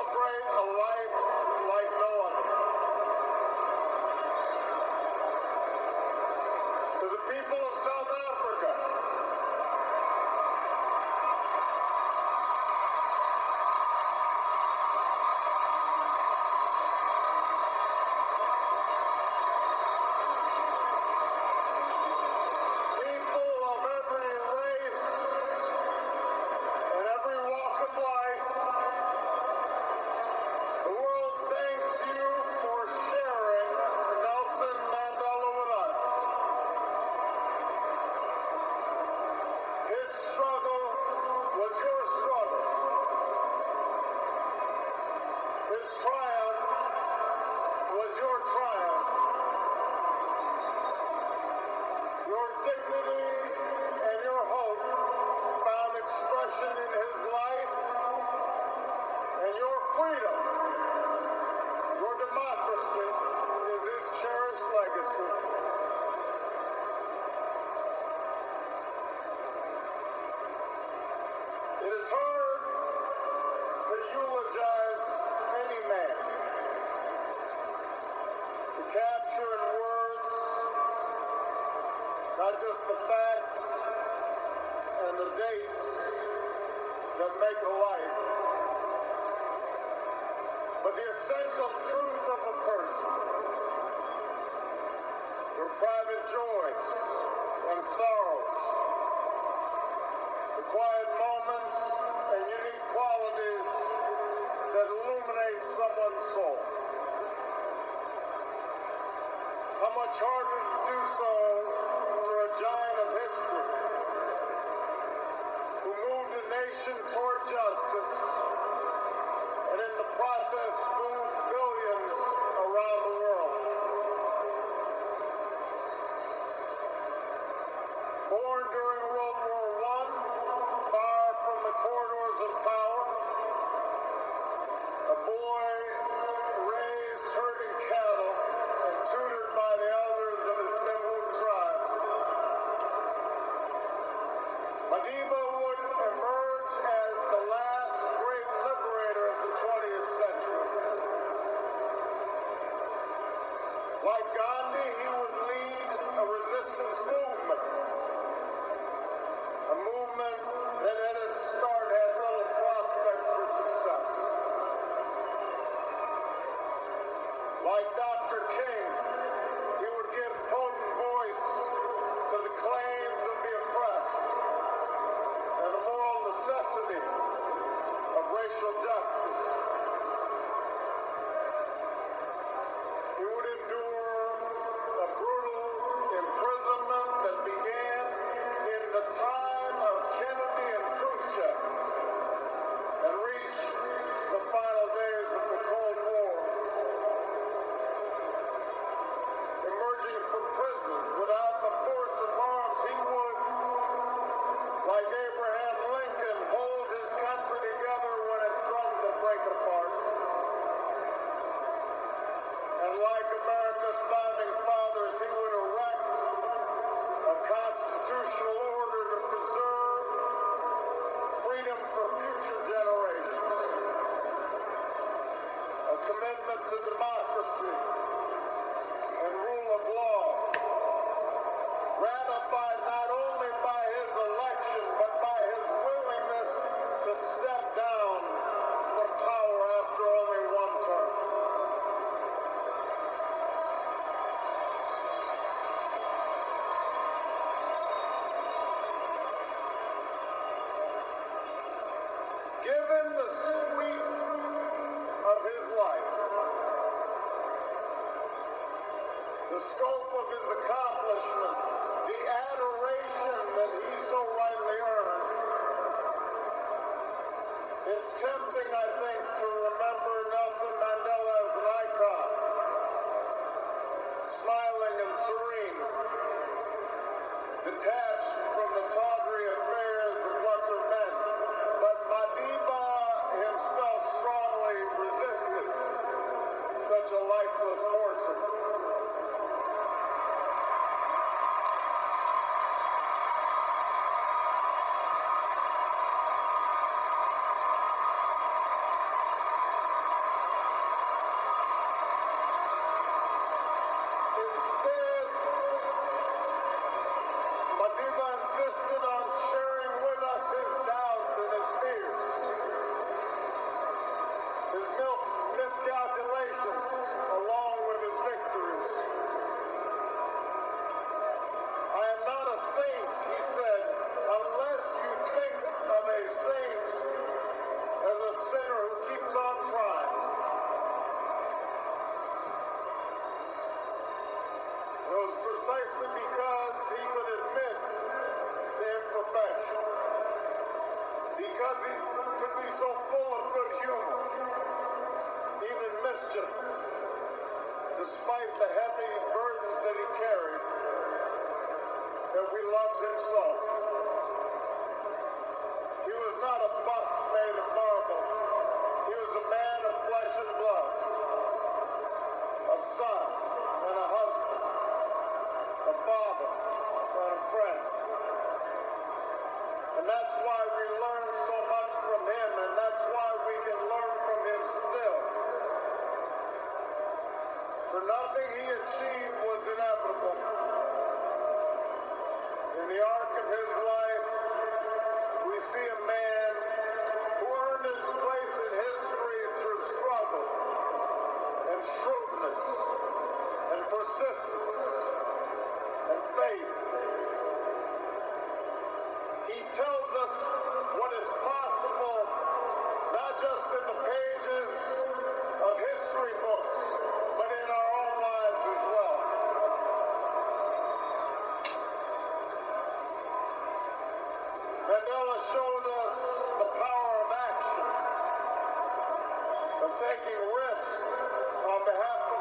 celebrate a life like no other. To the people of South Africa, people of every race and every walk of life, the world thanks you for sharing Nelson Mandela with us. His struggle was your struggle. His triumph was your triumph. Your dignity and your hope found expression in his life, and your freedom, your democracy, is his cherished legacy. It is hard to eulogize any man, to capture in words not just the facts and the dates that make a life, but the essential truth of a person, their private joys and sorrows, the quiet moments and unique qualities that illuminate someone's soul. How much harder to do so for a giant of history who moved a nation toward justice and in the process moved billions around the world. Born during World War I, far from the corridors of power, a boy raised herding cattle and tutored by the elders of his Mendella tribe, Madiba would emerge as the last great liberator of the 20th century. Like Gandhi, he would lead a resistance movement, a movement that at its start had little prospect for success. Like Dr. King, he would give potent voice to the claims of the oppressed and the moral necessity of racial justice. He would endure a brutal imprisonment that began in the time of Kennedy and Khrushchev and reached the final days of the Cold War. Emerging from prison without the force of arms, he would, like Abraham Lincoln, hold his country together when it threatened to break apart. And like America's founding fathers, he would erect a constitutional order to preserve freedom for future generations, a commitment to democracy and rule of law, ratified not only by his election, but by his willingness to step down from power after only one term. Given the sweep of his life, the scope of his accomplishments, the adoration that he so rightly earned, it's tempting, I think, to remember Nelson Mandela as an icon, smiling and serene, detached from the tawdry affairs of lesser men. But Madiba himself strongly resisted such a lifeless portrait. insisted on sharing with us his doubts and his fears, his miscalculations, along with his victories. I am not a saint, he said, unless you think of a saint as a sinner who keeps on trying. It was precisely because he could admit to imperfection, because he could be so full of good humor, even mischief, despite the heavy burdens that he carried, that we loved him so. He was not a bust made of marble. He was a man of flesh and blood, a son and a husband, a father and a friend. And that's why we learn so much from him, and that's why we can learn from him still. For nothing he achieved was inevitable. In the arc of his life, we see a man who earned his place in history through struggle and shrewdness and persistence and faith. He tells us what is possible, not just in the pages of history books, but in our own lives as well. Mendella showed us the power of action, of taking risks on behalf of